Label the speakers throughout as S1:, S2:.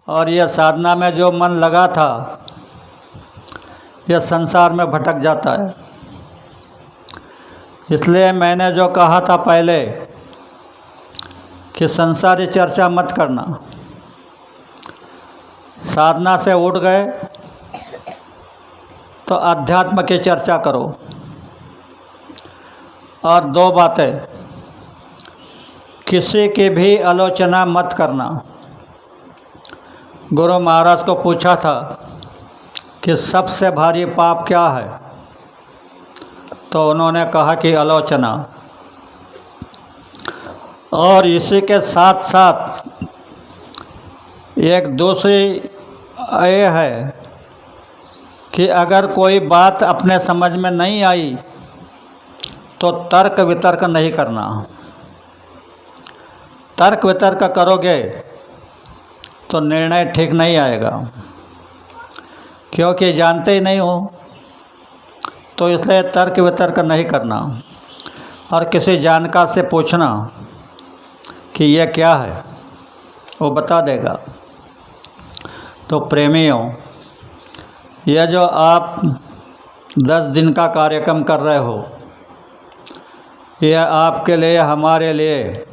S1: और यह साधना में जो मन लगा था यह संसार में भटक जाता है। इसलिए मैंने जो कहा था पहले कि संसारी चर्चा मत करना, साधना से उठ गए तो अध्यात्म की चर्चा करो। और दो बातें, किसी की भी आलोचना मत करना। गुरु महाराज को पूछा था कि सबसे भारी पाप क्या है, तो उन्होंने कहा कि आलोचना। और इसी के साथ साथ एक दूसरी ये है कि अगर कोई बात अपने समझ में नहीं आई तो तर्क वितर्क नहीं करना। तर्क वितर्क करोगे तो निर्णय ठीक नहीं आएगा, क्योंकि जानते ही नहीं हो। तो इसलिए तर्क वितर्क नहीं करना और किसी जानकार से पूछना कि यह क्या है, वो बता देगा। तो प्रेमियों, यह जो आप 10 दिन का कार्यक्रम कर रहे हो, यह आपके लिए, हमारे लिए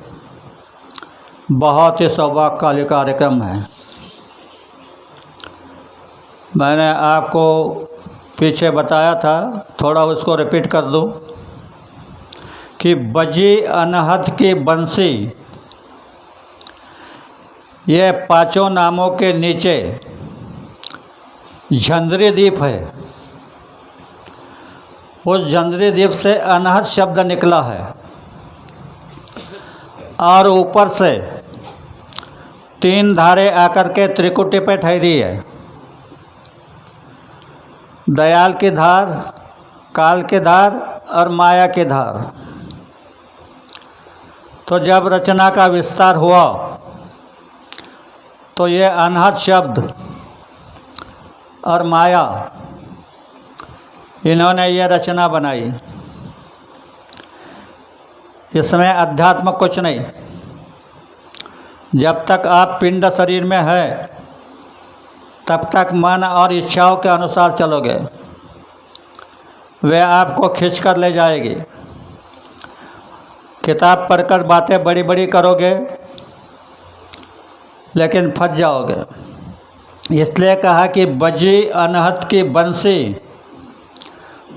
S1: बहुत ही सौभाग्यशाली कार्यक्रम है। मैंने आपको पीछे बताया था, थोड़ा उसको रिपीट कर दूं कि बजी अनहद की बंसी, ये 5 नामों के नीचे झंझरी द्वीप है। उस झंझरी द्वीप से अनहद शब्द निकला है और ऊपर से 3 धारें आकर के त्रिकुटी पे ठहरी है। दयाल की धार, काल की धार और माया की धार। तो जब रचना का विस्तार हुआ तो ये अनहद शब्द और माया, इन्होंने ये रचना बनाई। इसमें अध्यात्म कुछ नहीं। जब तक आप पिंड शरीर में है तब तक मन और इच्छाओं के अनुसार चलोगे, वे आपको खींच कर ले जाएगी। किताब पढ़कर बातें बड़ी बड़ी करोगे लेकिन फंस जाओगे। इसलिए कहा कि बजी अनहद की बंसी,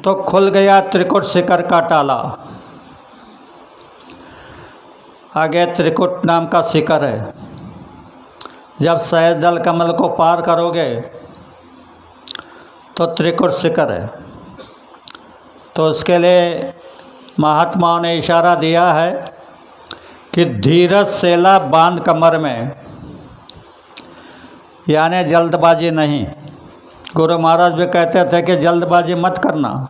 S1: तो खुल गया त्रिकुट शिखर का ताला। आगे त्रिकुट नाम का शिखर है। जब सहजदल कमल को पार करोगे तो त्रिकुट शिखर है। तो उसके लिए महात्माओं ने इशारा दिया है कि धीरज सेला बांध कमर में, यानी जल्दबाजी नहीं। गुरु महाराज भी कहते थे कि जल्दबाजी मत करना,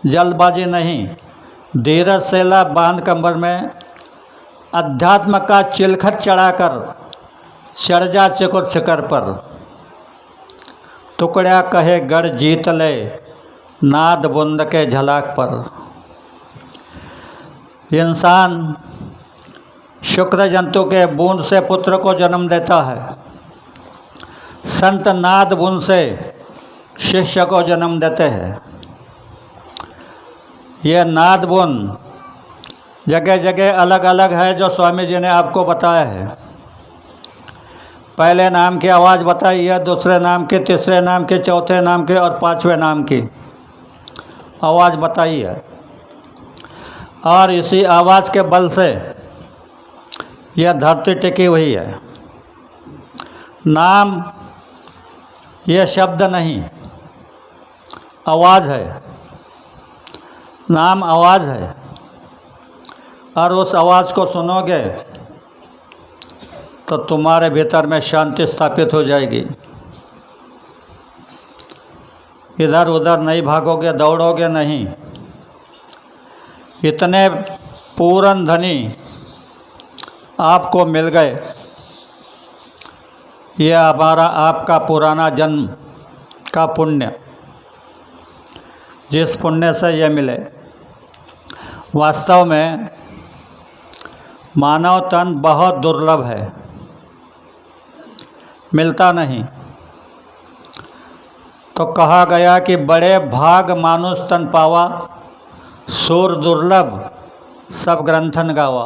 S1: जल्दबाजी नहीं। धीरज सेला बांध कमर में, अध्यात्म का चिलखत चढ़ाकर चढ़ जा त्रिकुट शिखर पर। टुकड़ा कहे गढ़ जीत ले नाद बुंद के झलाक पर। इंसान शुक्र जंतु के बूंद से पुत्र को जन्म देता है, संत नाद बुंद से शिष्य को जन्म देते हैं। यह नाद बुंद जगह जगह अलग अलग है, जो स्वामी जी ने आपको बताया है। पहले नाम की आवाज़ बताई है, दूसरे नाम की, तीसरे नाम की, चौथे नाम की और 5वें नाम की आवाज़ बताई है। और इसी आवाज़ के बल से यह धरती टिकी हुई है। नाम यह शब्द नहीं, आवाज़ है। नाम आवाज़ है और उस आवाज़ को सुनोगे तो तुम्हारे भीतर में शांति स्थापित हो जाएगी। इधर उधर नहीं भागोगे, दौड़ोगे नहीं। इतने पूर्ण धनी आपको मिल गए। यह हमारा आपका पुराना जन्म का पुण्य, जिस पुण्य से यह मिले। वास्तव में मानव तन बहुत दुर्लभ है। मिलता नहीं। तो कहा गया कि बड़े भाग मानुष तन पावा, सूर दुर्लभ सब ग्रंथन गावा।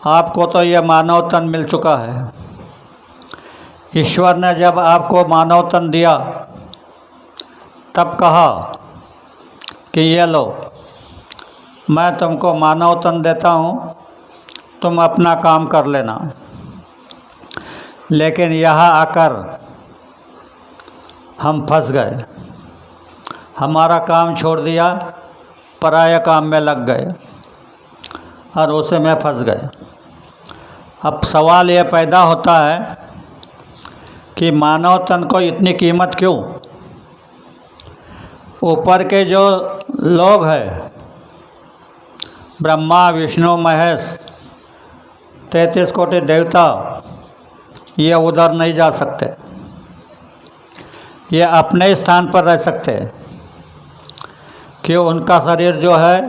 S1: आपको तो यह मानव तन मिल चुका है। ईश्वर ने जब आपको मानव तन दिया तब कहा कि ये लो, मैं तुमको मानव तन देता हूँ, तुम अपना काम कर लेना। लेकिन यहाँ आकर हम फंस गए, हमारा काम छोड़ दिया, पराया काम में लग गए और उसे में फंस गए। अब सवाल यह पैदा होता है कि मानव तन को इतनी कीमत क्यों? ऊपर के जो लोग हैं, ब्रह्मा विष्णु महेश 33 कोटि देवता, ये उधर नहीं जा सकते, ये अपने स्थान पर रह सकते हैं कि उनका शरीर जो है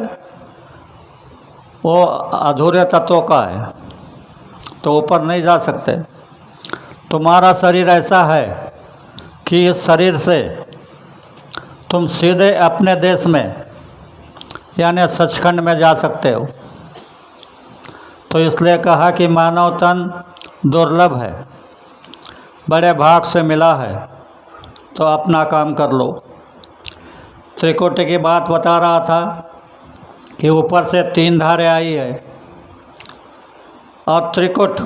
S1: वो अधूरे तत्वों का है, तो ऊपर नहीं जा सकते। तुम्हारा शरीर ऐसा है कि इस शरीर से तुम सीधे अपने देश में यानी सचखंड में जा सकते हो। तो इसलिए कहा कि मानव तन दुर्लभ है, बड़े भाग से मिला है, तो अपना काम कर लो। त्रिकुट की बात बता रहा था कि ऊपर से 3 धारें आई है और त्रिकुट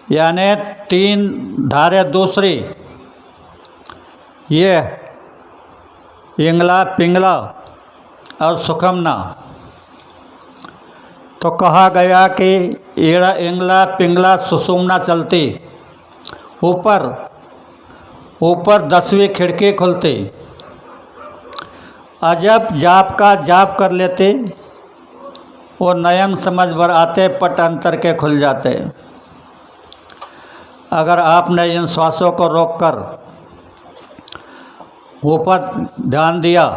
S1: यानी 3 धारें दूसरी, ये इंगला पिंगला और सुखमना। तो कहा गया कि ईड़ा इंगला पिंगला सुषुम्ना चलती, ऊपर ऊपर 10वीं खिड़की खुलती, अजब जाप का जाप कर लेते, वो नयन समझ भर आते, पट अंतर के खुल जाते। अगर आपने इन श्वासों को रोककर ऊपर ध्यान दिया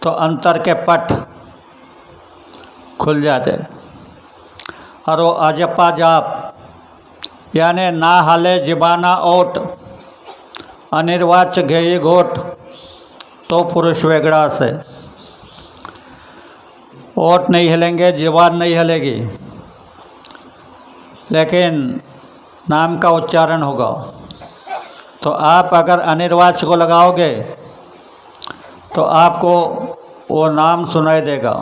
S1: तो अंतर के पट खुल जाते और वो अजपा जाप यानी ना हाले जिबाना ओट, अनिर्वाच्य घेयी घोट, तो पुरुष वेगड़ा से। ओट नहीं हिलेंगे, जीवान नहीं हिलेगी, लेकिन नाम का उच्चारण होगा। तो आप अगर अनिर्वाच्य को लगाओगे तो आपको वो नाम सुनाई देगा।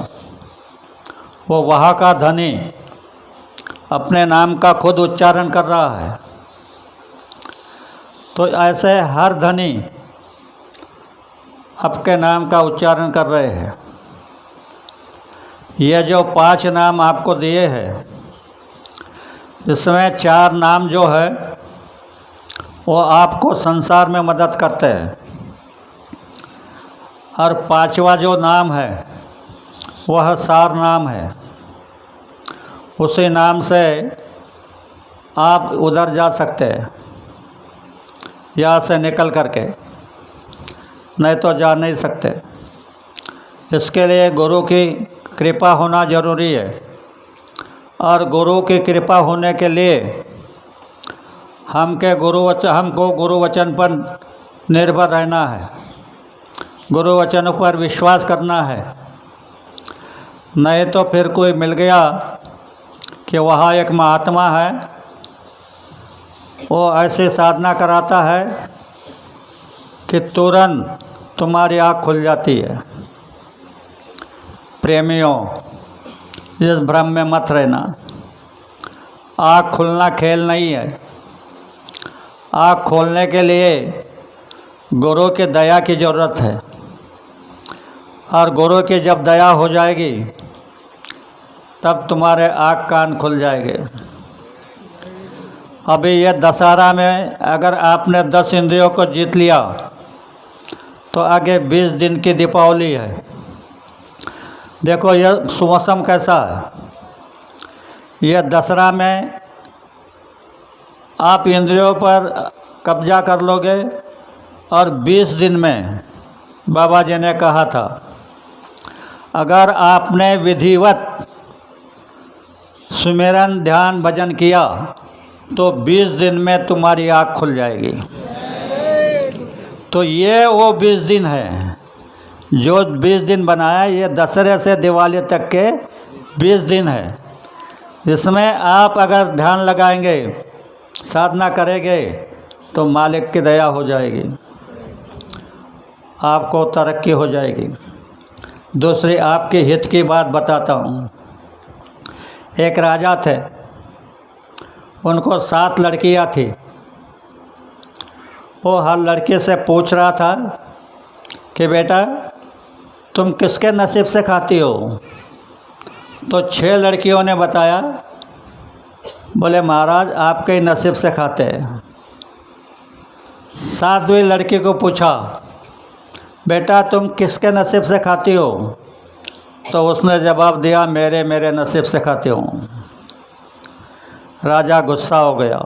S1: वो वहाँ का धनी अपने नाम का खुद उच्चारण कर रहा है। तो ऐसे हर धनी आपके नाम का उच्चारण कर रहे हैं। ये जो 5 नाम आपको दिए हैं, इसमें 4 नाम जो है वो आपको संसार में मदद करते हैं, और 5वां जो नाम है वह सार नाम है। उसी नाम से आप उधर जा सकते हैं, यहाँ से निकल करके, नहीं तो जा नहीं सकते। इसके लिए गुरु की कृपा होना जरूरी है, और गुरु की कृपा होने के लिए हमको गुरु वचन पर निर्भर रहना है, गुरु वचनों पर विश्वास करना है। नहीं तो फिर कोई मिल गया कि वहाँ एक महात्मा है, वो ऐसी साधना कराता है कि तुरंत तुम्हारी आँख खुल जाती है। प्रेमियों, इस भ्रम में मत रहना। आँख खुलना खेल नहीं है। आँख खोलने के लिए गुरु की दया की ज़रूरत है, और गुरु की जब दया हो जाएगी तब तुम्हारे आँख कान खुल जाएंगे। अभी ये दशहरा में अगर आपने 10 इंद्रियों को जीत लिया तो आगे 20 दिन की दीपावली है। देखो यह मौसम कैसा है। यह दशहरा में आप इंद्रियों पर कब्जा कर लोगे, और 20 दिन में बाबा जी ने कहा था, अगर आपने विधिवत सुमिरन ध्यान भजन किया तो 20 दिन में तुम्हारी आँख खुल जाएगी। तो ये वो 20 दिन है जो 20 दिन बनाया, ये दशहरे से दिवाली तक के 20 दिन है। इसमें आप अगर ध्यान लगाएंगे, साधना करेंगे तो मालिक की दया हो जाएगी, आपको तरक्की हो जाएगी। दूसरी आपके हित की बात बताता हूँ। एक राजा थे, उनको 7 लड़कियाँ थी। वो हर लड़के से पूछ रहा था कि बेटा तुम किसके नसीब से खाती हो? तो 6 लड़कियों ने बताया, बोले महाराज आपके ही नसीब से खाते हैं। 7वीं लड़की को पूछा, बेटा तुम किसके नसीब से खाती हो? तो उसने जवाब दिया, मेरे नसीब से खाती हूँ। राजा गुस्सा हो गया,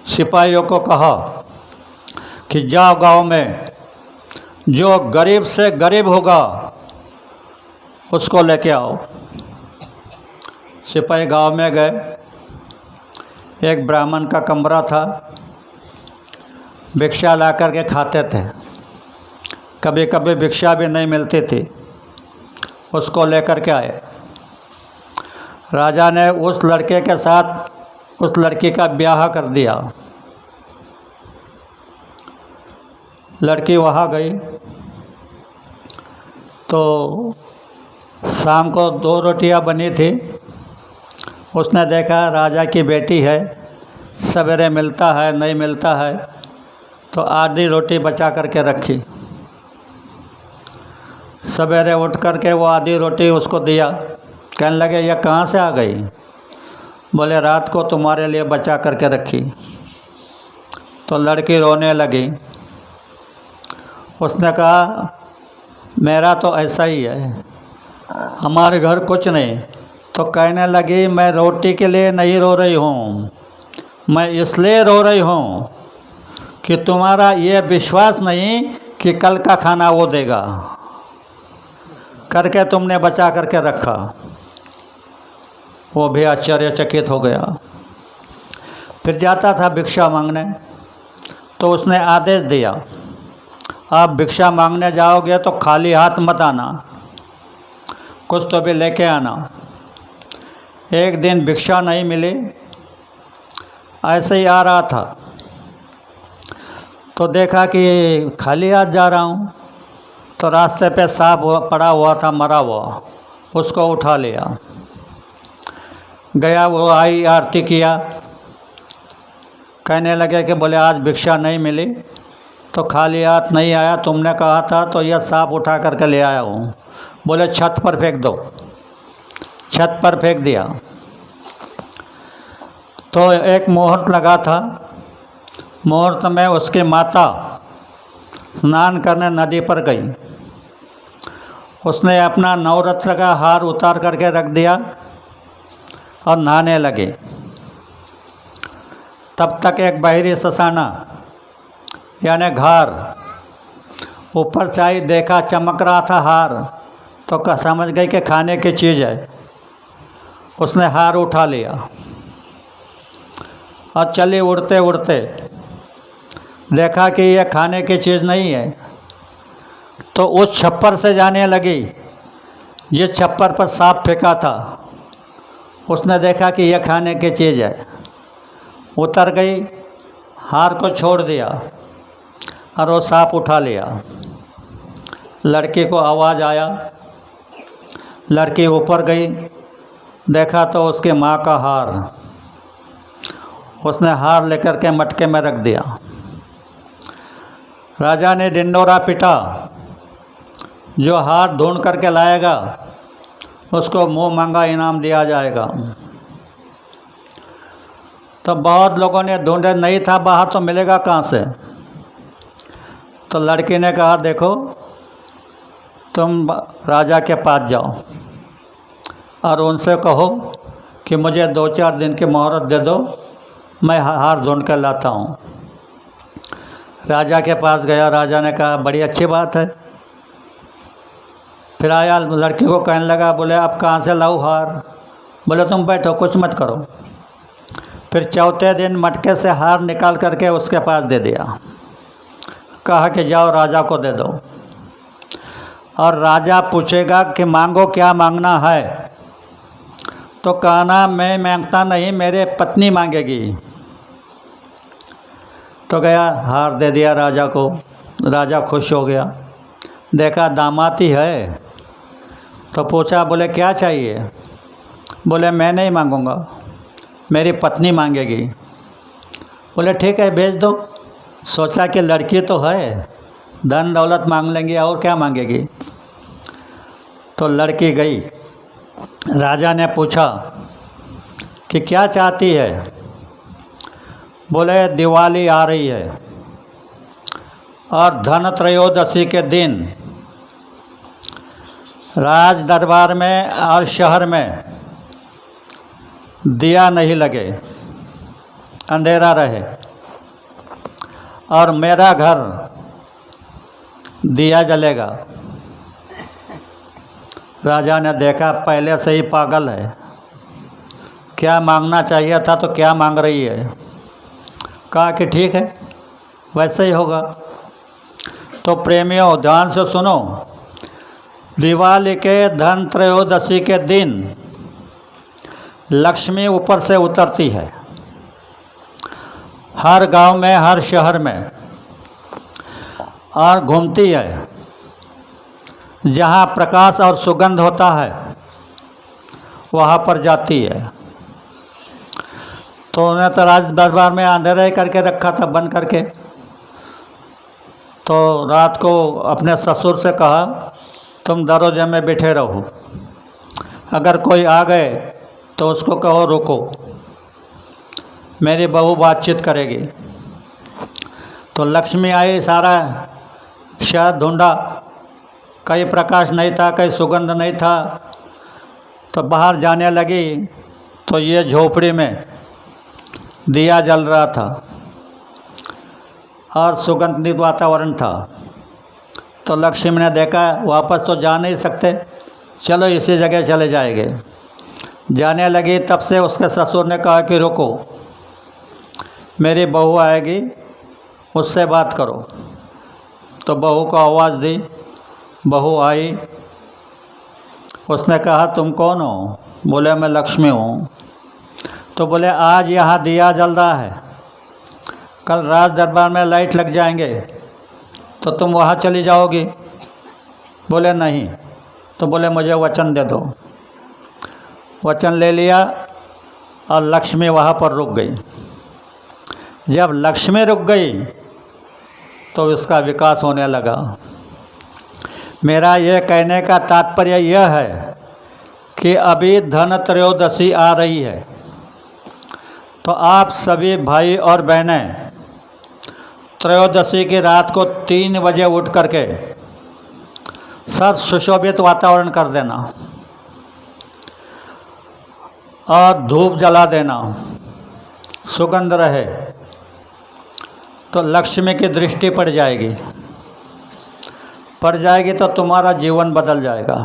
S1: सिपाहियों को कहा कि जाओ गांव में जो गरीब से गरीब होगा उसको लेके आओ। सिपाही गांव में गए। एक ब्राह्मण का कमरा था, भिक्षा ला कर के खाते थे। कभी कभी भिक्षा भी नहीं मिलती थी, उसको लेकर के आए। राजा ने उस लड़के के साथ उस लड़की का ब्याह कर दिया। लड़की वहाँ गई तो शाम को 2 रोटियां बनी थी। उसने देखा राजा की बेटी है, सवेरे मिलता है नहीं मिलता है, तो आधी रोटी बचा करके रखी। सवेरे उठ करके वो आधी रोटी उसको दिया। कहने लगे यह कहाँ से आ गई? बोले रात को तुम्हारे लिए बचा करके रखी। तो लड़की रोने लगी। उसने कहा मेरा तो ऐसा ही है, हमारे घर कुछ नहीं। तो कहने लगी मैं रोटी के लिए नहीं रो रही हूँ, मैं इसलिए रो रही हूँ कि तुम्हारा ये विश्वास नहीं कि कल का खाना वो देगा, करके तुमने बचा करके रखा। वो भी आश्चर्यचकित हो गया। फिर जाता था भिक्षा मांगने, तो उसने आदेश दिया, आप भिक्षा मांगने जाओगे तो खाली हाथ मत आना, कुछ तो भी लेके आना। एक दिन भिक्षा नहीं मिली, ऐसे ही आ रहा था तो देखा कि खाली हाथ जा रहा हूँ, तो रास्ते पे सांप पड़ा हुआ था मरा हुआ, उसको उठा लिया। गया, वो आई, आरती किया। कहने लगे कि बोले आज भिक्षा नहीं मिली, तो खाली हाथ नहीं आया, तुमने कहा था तो यह सांप उठा करके ले आया हूँ। बोले छत पर फेंक दो। छत पर फेंक दिया। तो एक मुहूर्त लगा था, मुहूर्त में उसकी माता स्नान करने नदी पर गई। उसने अपना नवरत्न का हार उतार करके रख दिया और नहाने लगे। तब तक एक बहरी ससाना यानी घार ऊपर से आई, देखा चमक रहा था हार, तो समझ गई कि खाने की चीज़ है। उसने हार उठा लिया और चली उड़ते उड़ते। देखा कि यह खाने की चीज़ नहीं है, तो उस छप्पर से जाने लगी जिस छप्पर पर सांप फेंका था। उसने देखा कि यह खाने की चीज़ है, उतर गई, हार को छोड़ दिया और वो सांप उठा लिया। लड़की को आवाज़ आया, लड़की ऊपर गई, देखा तो उसकी माँ का हार। उसने हार लेकर के मटके में रख दिया। राजा ने डिंडोरा पिटा, जो हार ढूंढ करके लाएगा उसको मुँह मांगा इनाम दिया जाएगा। तो बहुत लोगों ने ढूंढे, नहीं था बाहर तो मिलेगा कहाँ से। तो लड़की ने कहा देखो तुम राजा के पास जाओ और उनसे कहो कि मुझे 2-4 दिन की मोहलत दे दो, मैं हार ढूंढ कर लाता हूँ। राजा के पास गया, राजा ने कहा बड़ी अच्छी बात है। फिर आया, लड़की को कहने लगा, बोले आप कहाँ से लाऊं हार? बोले तुम बैठो, कुछ मत करो। फिर चौथे दिन मटके से हार निकाल करके उसके पास दे दिया, कहा कि जाओ राजा को दे दो, और राजा पूछेगा कि मांगो, क्या मांगना है, तो कहना मैं मांगता नहीं, मेरे पत्नी मांगेगी। तो गया, हार दे दिया राजा को। राजा खुश हो गया, देखा दामाद ही है, तो पूछा, बोले क्या चाहिए? बोले मैं नहीं मांगूंगा, मेरी पत्नी मांगेगी। बोले ठीक है, भेज दो। सोचा कि लड़की तो है, धन दौलत मांग लेंगे, और क्या मांगेगी। तो लड़की गई। राजा ने पूछा कि क्या चाहती है? बोले दिवाली आ रही है और धन त्रयोदशी के दिन राज दरबार में और शहर में दिया नहीं लगे, अंधेरा रहे, और मेरा घर दिया जलेगा। राजा ने देखा पहले से ही पागल है, क्या मांगना चाहिए था तो क्या मांग रही है। कहा कि ठीक है, वैसे ही होगा। तो प्रेमियों ध्यान से सुनो, दिवाली के धन त्रयोदशी के दिन लक्ष्मी ऊपर से उतरती है, हर गांव में, हर शहर में, और घूमती है। जहाँ प्रकाश और सुगंध होता है वहाँ पर जाती है। तो उन्हें तो राज दरबार में अंधेरा ही करके रखा था, बंद करके। तो रात को अपने ससुर से कहा, तुम दरवाजे में बैठे रहो, अगर कोई आ गए तो उसको कहो रुको, मेरी बहू बातचीत करेगी। तो लक्ष्मी आई, सारा शहर ढूंढा, कहीं प्रकाश नहीं था, कहीं सुगंध नहीं था। तो बाहर जाने लगी तो ये झोपड़ी में दिया जल रहा था और सुगंधित वातावरण था। तो लक्ष्मी ने देखा वापस तो जा नहीं सकते, चलो इसी जगह चले जाएंगे। जाने लगी, तब से उसके ससुर ने कहा कि रुको, मेरी बहू आएगी, उससे बात करो। तो बहू को आवाज़ दी, बहू आई। उसने कहा तुम कौन हो? बोले मैं लक्ष्मी हूँ। तो बोले आज यहाँ दिया जल रहा है, कल राज दरबार में लाइट लग जाएंगे तो तुम वहाँ चली जाओगी। बोले नहीं। तो बोले मुझे वचन दे दो। वचन ले लिया और लक्ष्मी वहाँ पर रुक गई। जब लक्ष्मी रुक गई तो इसका विकास होने लगा। मेरा ये कहने का तात्पर्य यह है कि अभी धन त्रयोदशी आ रही है, तो आप सभी भाई और बहनें त्रयोदशी की रात को 3 बजे उठ करके सब सुशोभित वातावरण कर देना और धूप जला देना, सुगंध रहे, तो लक्ष्मी की दृष्टि पड़ जाएगी। तो तुम्हारा जीवन बदल जाएगा।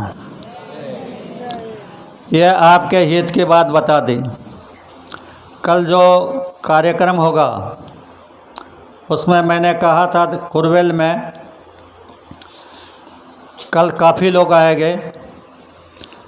S1: यह आपके हित की बात बता दी। कल जो कार्यक्रम होगा उसमें मैंने कहा था कुरवेल में कल काफ़ी लोग आएंगे,